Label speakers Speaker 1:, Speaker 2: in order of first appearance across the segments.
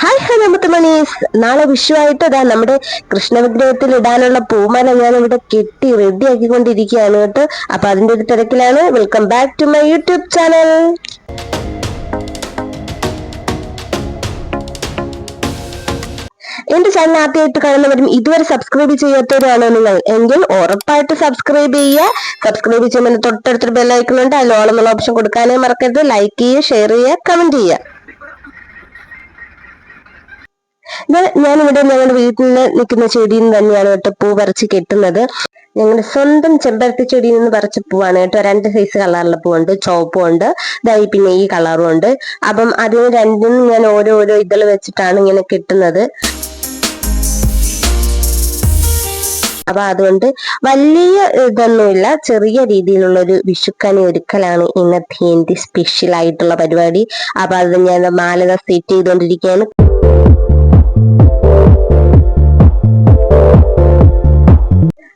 Speaker 1: Hello മുത്തുമണീസ്, നാളെ വിഷുവായിട്ട് അതാ നമ്മുടെ കൃഷ്ണവിഗ്രഹത്തിൽ ഇടാനുള്ള പൂമാല ഞാൻ ഇവിടെ കെട്ടി റെഡി ആക്കിക്കൊണ്ടിരിക്കുകയാണ് കേട്ടോ. അപ്പൊ അതിന്റെ ഒരു തിരക്കിലാണ്. Welcome back to my YouTube channel. എന്റെ ചാനൽ ആദ്യമായിട്ട് കാണുന്നവരും ഇതുവരെ സബ്സ്ക്രൈബ് ചെയ്യാത്തവരാണോ നിങ്ങൾ എങ്കിൽ ഉറപ്പായിട്ട് സബ്സ്ക്രൈബ് ചെയ്യുക. സബ്സ്ക്രൈബ് ചെയ്യുമ്പോൾ തൊട്ടടുത്തൊരു ബെല്ലൈക്കൺ ഉണ്ട്, അതിൽ ഓൾ എന്നുള്ള ഓപ്ഷൻ കൊടുക്കാനേ മറക്കരുത്. ലൈക്ക് ചെയ്യുക, ഷെയർ ചെയ്യുക, കമന്റ് ചെയ്യുക. ഞാനിവിടെ ഞങ്ങളുടെ വീട്ടിൽ നിൽക്കുന്ന ചെടിയിൽ നിന്ന് തന്നെയാണ് കേട്ടോ പൂ പറിച്ച് കെട്ടുന്നത്. ഞങ്ങളുടെ സ്വന്തം ചെമ്പരത്തി ചെടിയിൽ നിന്ന് പറിച്ച പൂവാണ് കേട്ടോ. 2 സൈസ് കളറിലെ പൂവുണ്ട്, ചുവപ്പും ഉണ്ട്, പിന്നെ ഈ കളറും ഉണ്ട്. അപ്പം അതിന് രണ്ടും ഞാൻ ഓരോ ഇതൾ വെച്ചിട്ടാണ് ഇങ്ങനെ കെട്ടുന്നത്. അപ്പൊ അതുകൊണ്ട് വലിയ ഇതൊന്നുമില്ല, ചെറിയ രീതിയിലുള്ള ഒരു വിഷുക്കണി ഒരുക്കലാണ് ഇന്നത്തെ എന്റെ സ്പെഷ്യൽ ആയിട്ടുള്ള പരിപാടി. അപ്പൊ അത് ഞാൻ മാല സെറ്റ് ചെയ്തുകൊണ്ടിരിക്കുകയാണ്.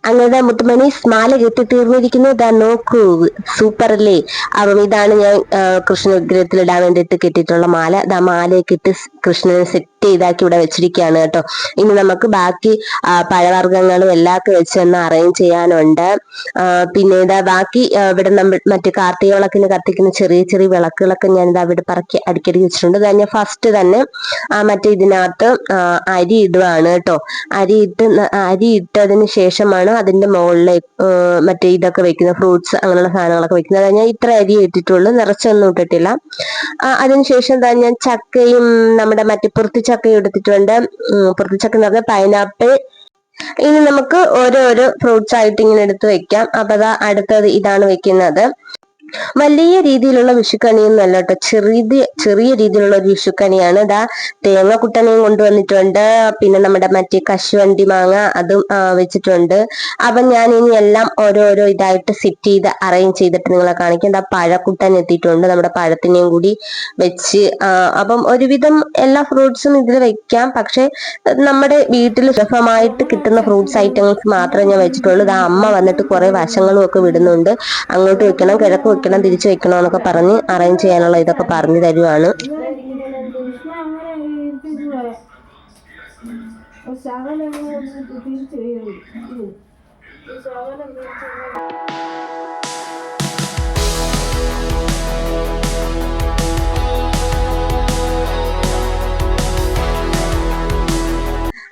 Speaker 1: അങ്ങനെ മുത്തുമണി മാല കെട്ടി തീർന്നിരിക്കുന്നു. ഇതാ നോക്കൂ, സൂപ്പർ അല്ലേ? അപ്പം ഇതാണ് ഞാൻ കൃഷ്ണ വിഗ്രഹത്തിൽ ഇടാൻ വേണ്ടിയിട്ട് കെട്ടിയിട്ടുള്ള മാല. ഇതാ മാലയൊക്കെ ഇട്ട് കൃഷ്ണനെ സെറ്റ് ചെയ്താക്കി ഇവിടെ വെച്ചിരിക്കുകയാണ് കേട്ടോ. ഇനി നമുക്ക് ബാക്കി പഴവർഗ്ഗങ്ങളും എല്ലാം വെച്ച് തന്നെ അറേഞ്ച് ചെയ്യാനുണ്ട്. പിന്നെ ഇതാ ബാക്കി ഇവിടെ നമ്മൾ മറ്റു കാർത്തിക വിളക്കിന് കത്തിക്കുന്ന ചെറിയ വിളക്കുകളൊക്കെ ഞാൻ ഇതാ ഇവിടെ പറക്കി അടുക്കി വെച്ചിട്ടുണ്ട്. ഞാൻ ഫസ്റ്റ് തന്നെ മറ്റേ ഇതിനകത്ത് അരി ഇടുവാണ് കേട്ടോ. അരി ഇട്ടതിന് ശേഷമാണ് അതിന്റെ മുകളിലേക്ക് മറ്റേ ഇതൊക്കെ വെക്കുന്ന ഫ്രൂട്ട്സ് അങ്ങനെയുള്ള സാധനങ്ങളൊക്കെ വെക്കുന്നത്. അത് ഞാൻ ഇത്ര അരി ഇട്ടിട്ടുള്ളൂ, നിറച്ചൊന്നും ഇട്ടിട്ടില്ല. അതിനുശേഷം തന്നെ ഞാൻ ചക്കയും നമ്മുടെ മറ്റേ പുറത്തിച്ചക്കയും എടുത്തിട്ടുണ്ട്. പുറത്തിച്ചക്ക എന്ന് പറഞ്ഞാൽ പൈനാപ്പിൾ. ഇനി നമുക്ക് ഓരോ ഫ്രൂട്ട്സ് ആയിട്ട് ഇങ്ങനെ എടുത്ത് വെക്കാം. അപ്പൊ അതാ അടുത്തത് ഇതാണ് വെക്കുന്നത്. വലിയ രീതിയിലുള്ള വിഷുക്കണിയൊന്നും അല്ല കേട്ടോ, ചെറിയ രീതിയിലുള്ള ഒരു വിഷുക്കണിയാണ്. ഇതാ തേങ്ങക്കുട്ടനെയും കൊണ്ടുവന്നിട്ടുണ്ട്. പിന്നെ നമ്മുടെ മറ്റേ കശുവണ്ടി മാങ്ങ അതും വെച്ചിട്ടുണ്ട്. അപ്പൊ ഞാൻ ഇനി എല്ലാം ഓരോ ഇതായിട്ട് സെറ്റ് ചെയ്ത് അറേഞ്ച് ചെയ്തിട്ട് നിങ്ങളെ കാണിക്കാം. എന്താ പഴക്കുട്ടൻ എത്തിയിട്ടുണ്ട്, നമ്മുടെ പഴത്തിനെയും കൂടി വെച്ച്. അപ്പം ഒരുവിധം എല്ലാ ഫ്രൂട്ട്സും ഇതിൽ വെക്കാം. പക്ഷെ നമ്മുടെ വീട്ടിൽ സുലഭമായിട്ട് കിട്ടുന്ന ഫ്രൂട്ട്സ് ഐറ്റംസ് മാത്രമേ ഞാൻ വെച്ചിട്ടുള്ളൂ. ഇതാ അമ്മ വന്നിട്ട് കുറെ വശങ്ങളും ഒക്കെ വിടുന്നുണ്ട്. അങ്ങോട്ട് വെക്കണം, കിഴക്ക് വെക്കണം, തിരിച്ചു വെക്കണം എന്നൊക്കെ പറഞ്ഞ് അറേഞ്ച് ചെയ്യാനുള്ള ഇതൊക്കെ പറഞ്ഞു തരുവാണ്.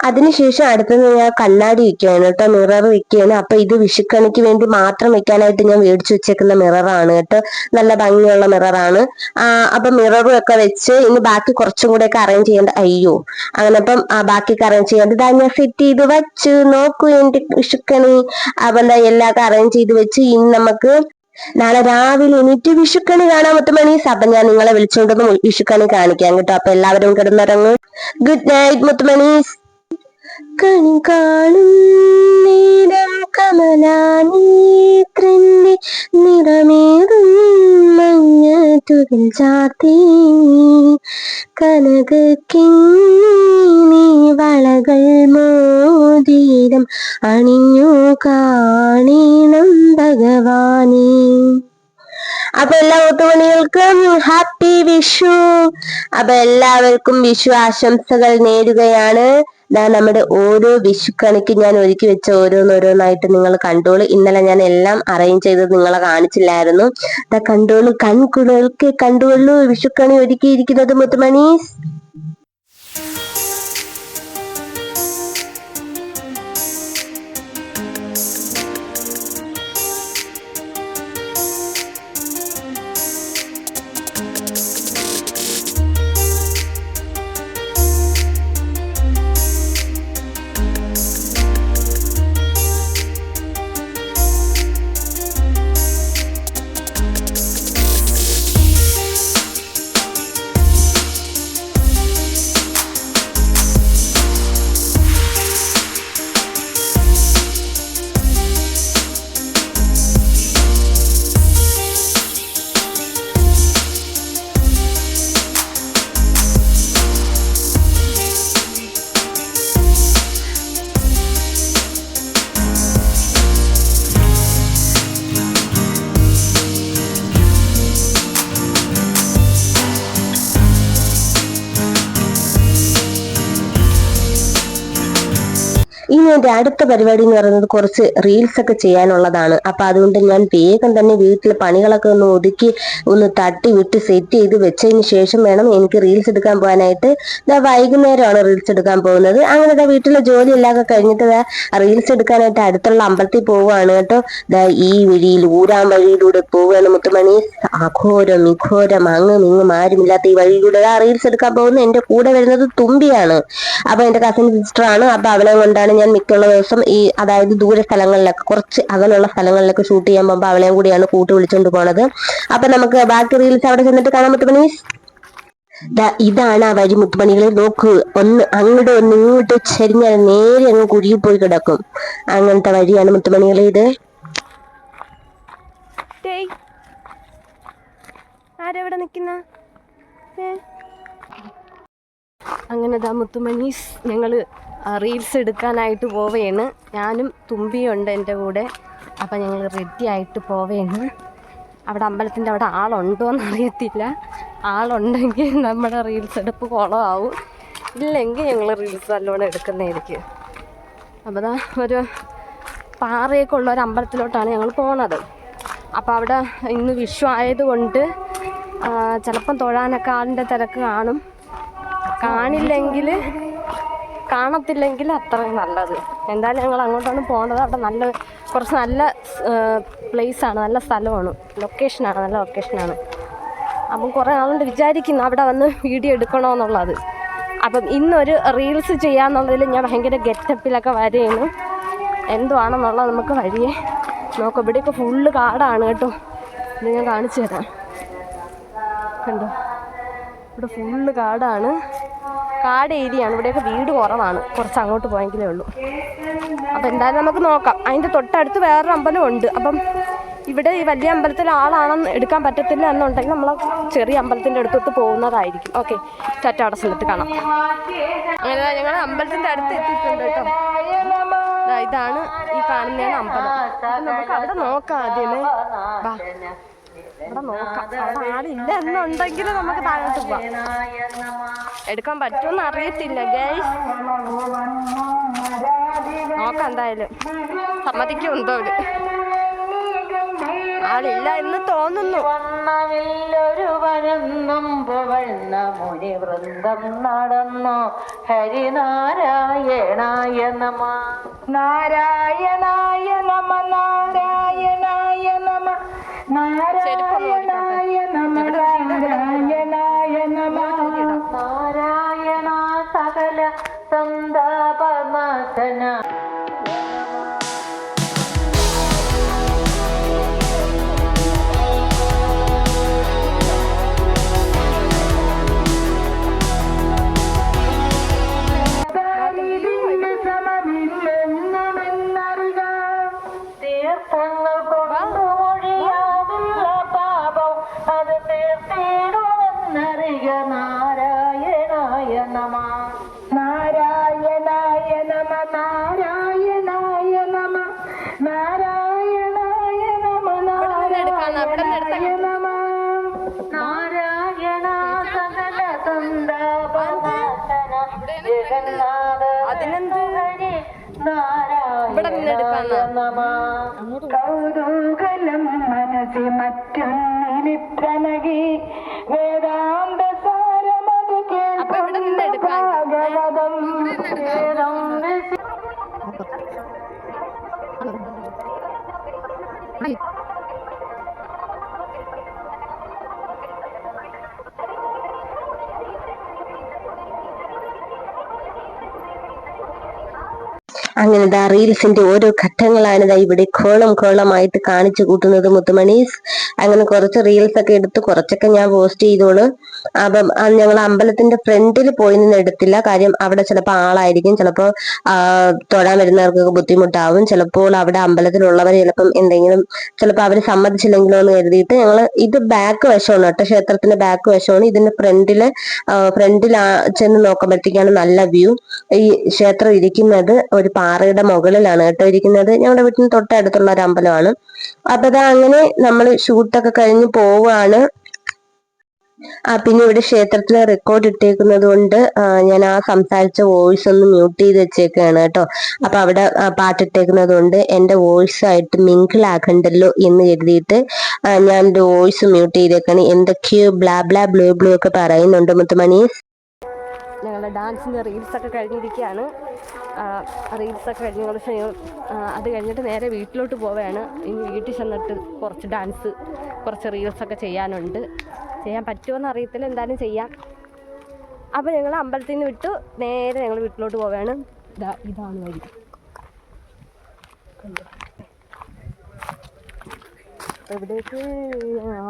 Speaker 1: അതിനുശേഷം അടുത്തത് ഞാൻ കണ്ണാടി വെക്കുകയാണ് കേട്ടോ, മിറർ വെക്കുകയാണ്. അപ്പൊ ഇത് വിഷുക്കണിക്ക് വേണ്ടി മാത്രം വെക്കാനായിട്ട് ഞാൻ മേടിച്ചു വെച്ചേക്കുന്ന മിററാണ് കേട്ടോ. നല്ല ഭംഗിയുള്ള മിററാണ്. അപ്പൊ മിററും ഒക്കെ വെച്ച് ഇനി ബാക്കി കുറച്ചും കൂടെ ഒക്കെ അറേഞ്ച് ചെയ്യേണ്ട. അങ്ങനെ അപ്പം ബാക്കിയൊക്കെ അറേഞ്ച് ചെയ്യാണ്ട് ഇതാ ഞാൻ സെറ്റ് ചെയ്ത് വെച്ച്. നോക്കൂ എന്റെ വിഷുക്കണി. അപ്പൊ എന്താ എല്ലാം അറേഞ്ച് ചെയ്ത് വെച്ച് ഇനി നമുക്ക് നാളെ രാവിലെ എണീറ്റ് വിഷുക്കണി കാണാൻ മുത്തുമണീസ്. അപ്പൊ ഞാൻ നിങ്ങളെ വിളിച്ചുകൊണ്ടൊന്ന് വിഷുക്കണി കാണിക്കാം കേട്ടോ. അപ്പൊ എല്ലാവരും കിടന്നിറങ്ങും. Good night മുത്തുമണീസ്. കണി കാണും നേരം കമലാനേത്രന്റെ നിറമേറും മഞ്ഞ തുകിൽ ചാർത്തി കനകക്കിണ്ണി വളകൾ മോതിരം അണിഞ്ഞു കാണണം ഭഗവാനേ. അപ്പൊ എല്ലാ മുത്തുമണികൾക്കും ഹാപ്പി വിഷു. അപ്പൊ എല്ലാവർക്കും വിഷു ആശംസകൾ നേരുകയാണ്. നമ്മുടെ ഓരോ വിഷുക്കണിക്ക് ഞാൻ ഒരുക്കി വെച്ച ഓരോന്നായിട്ട് നിങ്ങൾ കണ്ടോളൂ. ഇന്നലെ ഞാൻ എല്ലാം അറേഞ്ച് ചെയ്തത് നിങ്ങളെ കാണിച്ചില്ലായിരുന്നു. കണ്ടോളൂ, കൺകുളികൾക്ക് കണ്ടോളൂ വിഷുക്കണി ഒരുക്കിയിരിക്കുന്നത് മുത്തുമണീസ്. ഇനി എന്റെ അടുത്ത പരിപാടി എന്ന് പറയുന്നത് കുറച്ച് റീൽസ് ഒക്കെ ചെയ്യാനുള്ളതാണ്. അപ്പൊ അതുകൊണ്ട് ഞാൻ വേഗം തന്നെ വീട്ടിൽ പണികളൊക്കെ ഒന്ന് ഒതുക്കി ഒന്ന് തട്ടി വിട്ട് സെറ്റ് ചെയ്ത് വെച്ചതിന് ശേഷം വേണം എനിക്ക് റീൽസ് എടുക്കാൻ പോകാനായിട്ട്. വൈകുന്നേരമാണ് റീൽസ് എടുക്കാൻ പോകുന്നത്. അങ്ങനെ വീട്ടിലെ ജോലിയെല്ലാം കഴിഞ്ഞിട്ട് റീൽസ് എടുക്കാനായിട്ട് അടുത്തുള്ള അമ്പലത്തിൽ പോവുകയാണ് കേട്ടോ. ഈ വഴിയിൽ ഊരാൻ വഴിയിലൂടെ പോവുകയാണ് മുത്തുമണി. അഘോരം ഇഘോരം അങ്ങും ഇങ്ങും ആരുമില്ലാത്ത ഈ വഴിയിലൂടെ റീൽസ് എടുക്കാൻ പോകുന്നത്. എന്റെ കൂടെ വരുന്നത് തുമ്പിയാണ്. അപ്പൊ എന്റെ കസിൻ സിസ്റ്റർ ആണ്. അപ്പൊ അവളെ കൊണ്ടാണ് ഞാൻ മിക്കുള്ള ദിവസം അതായത് ദൂര സ്ഥലങ്ങളിലൊക്കെ കുറച്ച് അകലുള്ള സ്ഥലങ്ങളിലൊക്കെ ഷൂട്ട് ചെയ്യാൻ പോകുമ്പോൾ അവളെയും കൂടിയാണ് കൂട്ടി വിളിച്ചോണ്ട് പോണത്. അപ്പൊ നമുക്ക് ബാക്കി റീൽസ് അവിടെ ചെന്നിട്ട് കാണാൻ മുത്തുമണി. ഇതാണ് ആ വഴി മുത്തുമണികളെ. നോക്കൂ, ഒന്ന് അങ്ങോട്ട് ഒന്ന് ഇങ്ങോട്ട് ചെരിഞ്ഞാൽ നേരെ അങ്ങ് കുരുകി പോയി കിടക്കും. അങ്ങനത്തെ വഴിയാണ് മുത്തുമണികളെ ഇത്.
Speaker 2: ആരെവിടെ നിക്കുന്ന അങ്ങനെ മുത്തുമണീസ് ഞങ്ങള് റീൽസ് എടുക്കാനായിട്ട് പോവുകയാണ്. ഞാനും തുമ്പിയുണ്ട് എൻ്റെ കൂടെ. അപ്പം ഞങ്ങൾ റെഡി ആയിട്ട് പോവുകയാണ്. അവിടെ അമ്പലത്തിൻ്റെ അവിടെ ആളുണ്ടോ എന്നറിയത്തില്ല. ആളുണ്ടെങ്കിൽ നമ്മുടെ റീൽസ് എടുപ്പ് കുളമാവും. ഇല്ലെങ്കിൽ ഞങ്ങൾ റീൽസ് നല്ലോണം എടുക്കുന്നതായിരിക്കും. അപ്പോൾ ഒരു പാറയൊക്കെ ഉള്ള ഒരു അമ്പലത്തിലോട്ടാണ് ഞങ്ങൾ പോണത്. അപ്പോൾ അവിടെ ഇന്ന് വിഷു ആയതുകൊണ്ട് ചിലപ്പം തൊഴാനൊക്കെ ആളിൻ്റെ തിരക്ക് കാണും. കാണത്തില്ലെങ്കിൽ അത്രയും നല്ലത്. എന്തായാലും ഞങ്ങൾ അങ്ങോട്ടാണ് പോകേണ്ടത്. അവിടെ കുറച്ച് നല്ല പ്ലേസാണ്, നല്ല സ്ഥലമാണ്, ലൊക്കേഷനാണ്, നല്ല ലൊക്കേഷനാണ്. അപ്പം കുറേ ആളുകൊണ്ട് വിചാരിക്കുന്നു അവിടെ വന്ന് വീഡിയോ എടുക്കണമെന്നുള്ളത്. അപ്പം ഇന്നൊരു റീൽസ് ചെയ്യാമെന്നുള്ളതിൽ ഞാൻ ഭയങ്കര ഗെറ്റപ്പിലൊക്കെ വരെയാണ്. എന്തുവാണെന്നുള്ളത് നമുക്ക് വഴിയേ നോക്കാം. ഇവിടെയൊക്കെ ഫുള്ള് കാടാണ് കേട്ടോ. ഇത് ഞാൻ കാണിച്ചു തരാം. കണ്ടോ, ഇവിടെ ഫുള്ള് കാടാണ്, കാട് ഏരിയയാണ്. ഇവിടെയൊക്കെ വീട് കുറവാണ്, കുറച്ച് അങ്ങോട്ട് പോയെങ്കിലേ ഉള്ളൂ. അപ്പം എന്തായാലും നമുക്ക് നോക്കാം. അതിൻ്റെ തൊട്ടടുത്ത് വേറൊരു അമ്പലം ഉണ്ട്. അപ്പം ഇവിടെ ഈ വലിയ അമ്പലത്തിൽ ആളാണെന്ന് എടുക്കാൻ പറ്റത്തില്ല എന്നുണ്ടെങ്കിൽ നമ്മൾ ചെറിയ അമ്പലത്തിൻ്റെ അടുത്തോട്ട് പോകുന്നതായിരിക്കും. ഓക്കെ, ടാറ്റ. അവിടെ ചെന്നിട്ട് കാണാം. അങ്ങനെ ഞങ്ങൾ അമ്പലത്തിൻ്റെ അടുത്ത് എത്തിയിട്ടുണ്ട് കേട്ടോ. ഇതാണ് ഈ കാണുന്നതാണ് അമ്പലം. നമുക്ക് അവിടെ നോക്കാം ആദ്യമേ. അവിടെ നോക്കാം. അവിടെ ആളില്ല എന്നുണ്ടെങ്കിൽ നമുക്ക് താഴോട്ട് പോവാം. എടുക്കാൻ പറ്റുമെന്ന് അറിയത്തില്ല ഗൈസ്. നോക്കാം എന്തായാലും. സമ്മതിക്കുമെന്തോ അവര്. ആളില്ല എന്ന് തോന്നുന്നു.
Speaker 3: വൃന്ദം നടന്നു ഹരിനാരായണായ നമ. നാരായണായ നമ. നാരായണായ നമ. നാരായണായ നമ. നാരായണായ നമ. നാരായണ സകല സന്താപനാശന. നാരായണായ നമ. നാരായണായ നമ. നാരായണായ നമ. നാരായണായ നമ. നാരായണായ നമ. നാരായണ സകല സന്താപനാശന ജഗന്നാഥ ഹരി നാരായണായ നമ. കൗതൂകലം മനസ്സി മറ്റൊന്നിനിപ്രണകി വേദാന്ത സാരമത് ഭാഗവതം വേദം.
Speaker 1: അങ്ങനെ റീൽസിന്റെ ഓരോ ഘട്ടങ്ങളാണ് ഇവിടെ കോളമായിട്ട് കാണിച്ചു കൂട്ടുന്നത് മുത്തുമണീസ്. അങ്ങനെ കുറച്ച് റീൽസ് ഒക്കെ എടുത്ത് കുറച്ചൊക്കെ ഞാൻ പോസ്റ്റ് ചെയ്തോളൂ. അപ്പം ഞങ്ങൾ അമ്പലത്തിന്റെ ഫ്രണ്ടിൽ പോയി നിന്ന് എടുത്തില്ല. കാര്യം അവിടെ ചിലപ്പോൾ ആളായിരിക്കും, ചിലപ്പോൾ തൊഴാൻ വരുന്നവർക്കൊക്കെ ബുദ്ധിമുട്ടാവും. ചിലപ്പോൾ അവിടെ അമ്പലത്തിലുള്ളവർ ചിലപ്പം എന്തെങ്കിലും ചിലപ്പോൾ അവർ സമ്മതിച്ചില്ലെങ്കിലോ എന്ന് കരുതിയിട്ട് ഞങ്ങൾ ഇത് ബാക്ക് വശമാണ് കേട്ടോ, ക്ഷേത്രത്തിന്റെ ബാക്ക് വശമാണ്. ഇതിന്റെ ഫ്രണ്ടിൽ ചെന്ന് നോക്കുമ്പോഴത്തേക്കാണ് നല്ല വ്യൂ. ഈ ക്ഷേത്രം ഇരിക്കുന്നത് ഒരു പാറയുടെ മുകളിലാണ് കേട്ടോ ഇരിക്കുന്നത്. ഞങ്ങളുടെ വീട്ടിന് തൊട്ടടുത്തുള്ള ഒരു അമ്പലമാണ്. അപ്പൊ അങ്ങനെ നമ്മൾ ഷൂട്ടൊക്കെ കഴിഞ്ഞ് പോവാണ്. പിന്നെ ഇവിടെ ക്ഷേത്രത്തിലെ റെക്കോർഡ് ഇട്ടേക്കുന്നത് കൊണ്ട് ഞാൻ ആ സംസാരിച്ച വോയിസ് ഒന്ന് മ്യൂട്ട് ചെയ്ത് വെച്ചേക്കാണ് കേട്ടോ. അപ്പൊ അവിടെ പാട്ടിട്ടേക്കുന്നത് കൊണ്ട് എന്റെ വോയിസ് ആയിട്ട് മിങ്കിൾ ആക്കണ്ടല്ലോ എന്ന് കരുതിയിട്ട് ഞാൻ എന്റെ വോയിസ് മ്യൂട്ട് ചെയ്തേക്കാണ്. എന്തൊക്കെയോ ബ്ലാ ബ്ലാ ബ്ലൂ ബ്ലൂ ഒക്കെ പറയുന്നുണ്ട് മുത്തുമണി.
Speaker 2: ഞങ്ങളുടെ ഡാൻസിൻ്റെ റീൽസൊക്കെ കഴിഞ്ഞിരിക്കുകയാണ്. റീൽസൊക്കെ കഴിഞ്ഞ അത് കഴിഞ്ഞിട്ട് നേരെ വീട്ടിലോട്ട് പോവുകയാണ്. ഇനി വീട്ടിൽ ചെന്നിട്ട് കുറച്ച് ഡാൻസ് കുറച്ച് റീൽസൊക്കെ ചെയ്യാനുണ്ട്. ചെയ്യാൻ പറ്റുമോയെന്ന് അറിയത്തില്ല, എന്തായാലും ചെയ്യാം. അപ്പോൾ ഞങ്ങൾ അമ്പലത്തിൽ നിന്ന് വിട്ടു നേരെ ഞങ്ങൾ വീട്ടിലോട്ട് പോവുകയാണ്. ഇതാണ് വഴി. ഇവിടേക്ക്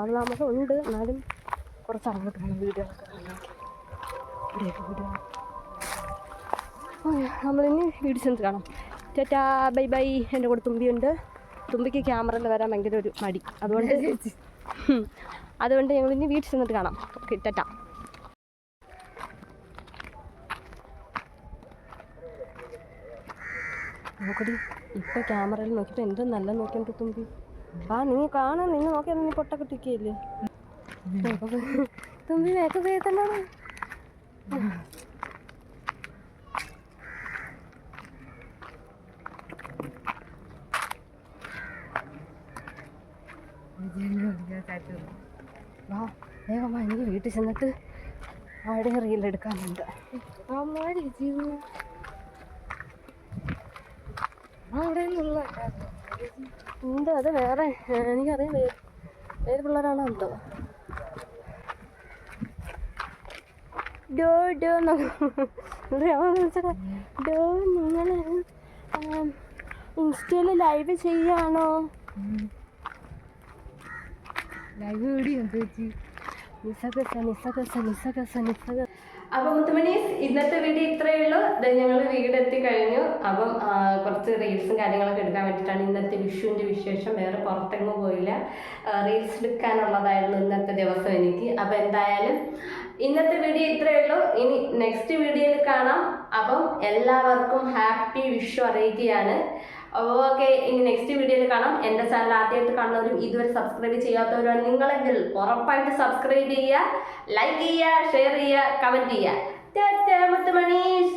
Speaker 2: ആളാമസം ഉണ്ട്, എന്നാലും കുറച്ച് അങ്ങോട്ട് പോകണം. വീടുകളൊക്കെ നമ്മളിനി വീട് ചെന്ന് കാണാം. ചേട്ടാ ബൈ ബൈ. എൻ്റെ കൂടെ തുമ്പിയുണ്ട്. തുമ്പിക്ക് ക്യാമറയിൽ വരാൻ ഭയങ്കര ഒരു മടി, അതുകൊണ്ട് ഞങ്ങളിനി വീട്ടിൽ ചെന്നിട്ട് കാണാം. ഓക്കെ ചേട്ടാ. നോക്കടി, ഇപ്പം ക്യാമറയിൽ നോക്കിയപ്പോൾ എന്തും നല്ല നോക്കിയുണ്ട് തുമ്പി. നീ കാണാൻ നിന്നെ നോക്കിയാൽ നീ പൊട്ടൊക്കെ ടിക്കയില്ലേ തുമ്പി? മേക്കപ്പ് ചെയ്തല്ലാണ്. വേഗം എനിക്ക് വീട്ടിൽ ചെന്നിട്ട് അവിടെ റീലെടുക്കാനുണ്ട്. എന്താ അത് വേറെ എനിക്കറിയാം ഏത് പിള്ളേരാണോ എന്തോ. നിങ്ങൾ ഇൻസ്റ്റയിൽ ലൈവ് ചെയ്യാണോ? ലൈവ് വീഡിയോ അപ്പം മുത്തുമണീസ്, ഇന്നത്തെ വീഡിയോ ഇത്രയേ ഉള്ളൂ. ഞങ്ങൾ വീടെത്തി കഴിഞ്ഞു. അപ്പം കുറച്ച് റീൽസും കാര്യങ്ങളൊക്കെ എടുക്കാൻ വേണ്ടിയിട്ടാണ് ഇന്നത്തെ വിഷുവിൻ്റെ വിശേഷം. വേറെ പുറത്തെങ്ങും പോയില്ല. റീൽസ് എടുക്കാനുള്ളതായിരുന്നു ഇന്നത്തെ ദിവസം എനിക്ക്. അപ്പം എന്തായാലും ഇന്നത്തെ വീഡിയോ ഇത്രയേ ഉള്ളൂ. ഇനി നെക്സ്റ്റ് വീഡിയോയിൽ കാണാം. അപ്പം എല്ലാവർക്കും ഹാപ്പി വിഷു അറിയിക്കുകയാണ്. ഓക്കെ, ഇനി നെക്സ്റ്റ് വീഡിയോയിൽ കാണാം. എൻ്റെ ചാനൽ ആദ്യമായിട്ട് കാണുന്നവരും ഇതുവരെ സബ്സ്ക്രൈബ് ചെയ്യാത്തവരാണ് നിങ്ങളെങ്കിൽ ഉറപ്പായിട്ട് സബ്സ്ക്രൈബ് ചെയ്യുക, ലൈക്ക് ചെയ്യുക, ഷെയർ ചെയ്യുക, കമൻറ്റ് ചെയ്യുക. മുത്തുമണീസ്.